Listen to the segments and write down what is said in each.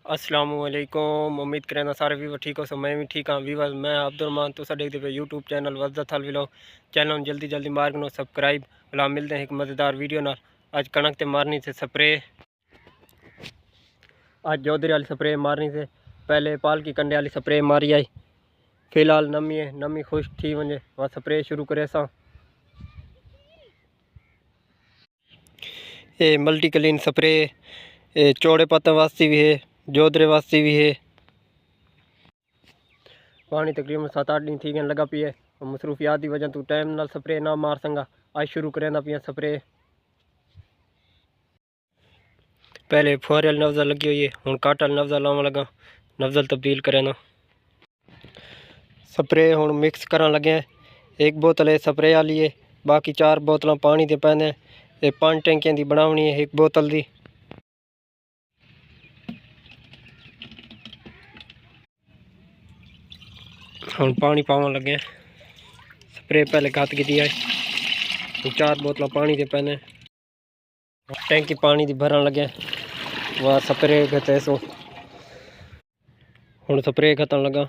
अस्सलामुअलैकुम। उम्मीद करें सारे व्यूवर ठीक हो। सो मैं भी ठीक हाँ व्यूवर। मैं अब्दुलरमान तुसा देखते पे यूट्यूब चैनल वज़द हल व्लॉग चैनल जल्दी जल्दी मार्ग नो सब्सक्राइब भला मिलते हैं एक मज़ेदार वीडियो नाल। आज कणक ते मारनी से स्प्रे, आज जोधरी वाली स्प्रे मारनी से पहले पाल की कंडे वाली स्प्रे मारी आई। फिलहाल नमी है, नमी खुश थी वजे वह स्प्रे शुरू करे सा। ये मल्टी क्लीन स्प्रे चौड़े पत्तों वास्ते भी है, जोधरे वास्ते भी है। पानी तकरीबन 7-8 दिन थी गए लगा पी है। मसरूफियात की वजह तो टाइम नाल स्प्रे ना मार संगा। आज शुरू करें पिया स्प्रे। पहले फुहारे वाली नफजल लगी हुई है, हूँ काट वाली नफजल लावन लगा, नफजल तब्दील करें ना। स्प्रे हूँ मिक्स कर लगे। एक बोतल स्प्रे वाली है, बाकी 4 बोतल पानी के पैंदे। 5 टैंकियां की बनावनी है एक बोतल की। हम पानी पावन लगे। स्प्रे पहले घात की है, 4 बोतल पानी के पैने। टैंकी पानी की भरन लगे वह स्प्रे खते सो। हूँ स्प्रे खतन लगा।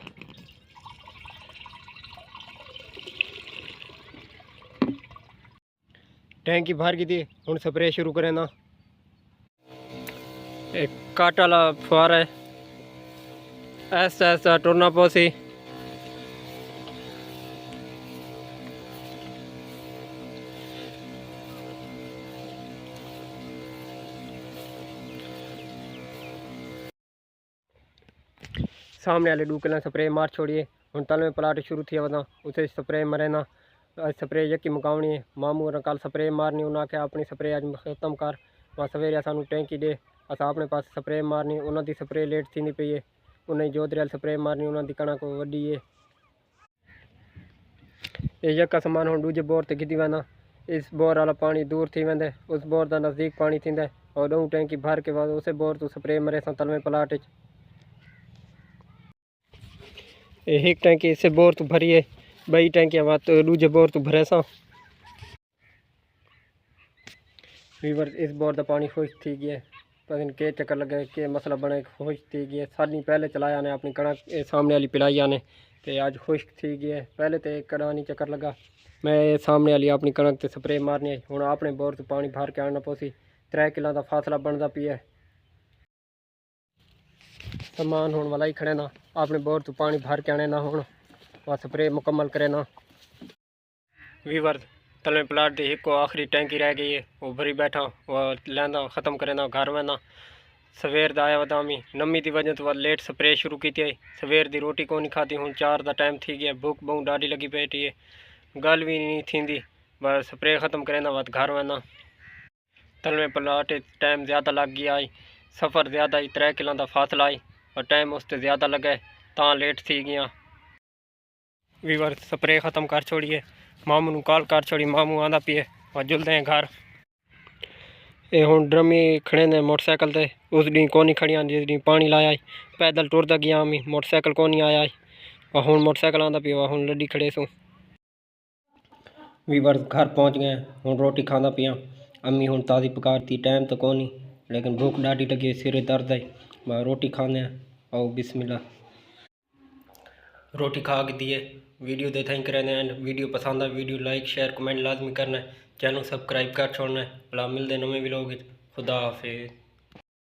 टैंकी भर गई थी, हूँ स्प्रे शुरू करें ना। एक काट वाला फुहारा है, ऐसा ऐसा टुरना पोसी। सामने वाले डूकल स्प्रे मार छोड़िए। हूँ तल में प्लाट शुरू थी वदा उसे स्प्रे मरे ना। स्प्रे यकी मुकावनी है। मामू कल स्प्रे मारनी, उन्हें आख्या अपनी स्प्रे अज खत्म कर। वहाँ सवेरे सानू टैंकी दे, असा अपने पास स्प्रे मारनी। उन्होंने स्प्रे लेट थी पई है, उन्हें जोधरी वाली स्प्रे मारनी। उन्होंने कणक वड्डी है। ये यका समान हम दूजे बोर से गिदी वना। इस बोर वाला पानी दूर थी वेंदे, उस बोर का नज़दीक पानी थी और 2 टैंकी भर के बाद उस बोर तो स्प्रे मरे सा तलवे प्लाट। एक टैंकी इसे बोर तो भरी है, 2 टैंकियां बात तो दूजे बोर तो भरे सा। वीवर इस बोर का पानी खुश थी गया। पता नहीं के चक्कर लगे के मसला बने, खुश थी गया। सारी पहले चलाया ने अपनी कणक सामने वाली पिलाई आने तो आज खुश्क थी गया। पहले तो एक कड़ा नहीं चक्कर लगा। मैं सामने वाली अपनी कणक से स्प्रे मारनी है। हूँ अपने बोर तो पानी भर के आना पोसी। 3 किलों का फासला बनता पी है। समान होने वाला ही खड़े ना, अपने बोर तो पानी भर के आने ना। हूँ वह स्प्रे मुकम्मल करे ना। वीवर तले प्लाट की एक आखिरी टैंकी रह गई है, वो भरी बैठा। वह लेंदा ख़त्म करे ना घर में ना। सवेर का आया वदामी नमी की वजह तो वह लेट स्प्रे शुरू की थी। सवेर की रोटी को नहीं खाती, हूँ 4 का टाइम थी गया। भूख बहुत डाढ़ी लगी बैठी है, गल भी नहीं थी। बस स्प्रे ख़त्म करे ना वह घर में ना। तल में प्लाट टाइम ज़्यादा लग गया आई। सफ़र ज़्यादा ही 3 किलों का फासला आई और टाइम उससे ज़्यादा लगे ता लेट थी गया। वीवर स्प्रे ख़त्म कर छोड़िए। मामू नू कॉल कर छोड़ी, मामू आंदा पिए और जुलते हैं घर। ये हूँ ड्रमी खड़े ने मोटरसाइकिल से। उस डी को नहीं खड़िया जिस डी पानी लाया आई। पैदल टुरदा गया अमी, मोटरसाइकिल को नहीं आया और हूँ मोटरसाइकिल आंदा पिया। हूँ लड्डी खड़े सू। वीवर घर पहुँच गए, हूँ रोटी खादा पिया। अम्मी हूँ ताज़ी पकार थी, टाइम तो को नहीं लेकिन भूख डाढ़ी लगी, सिरे दर्द है। रोटी खाने आओ बिस्मिल्लाह। रोटी खा के दिए। वीडियो दे थैंक रहने एंड वीडियो पसंद है वीडियो लाइक शेयर कमेंट लाजमी करना है। चैनल सब्सक्राइब कर छोड़ना है। भला मिलते नवे व्लॉग। खुदा हाफिज़।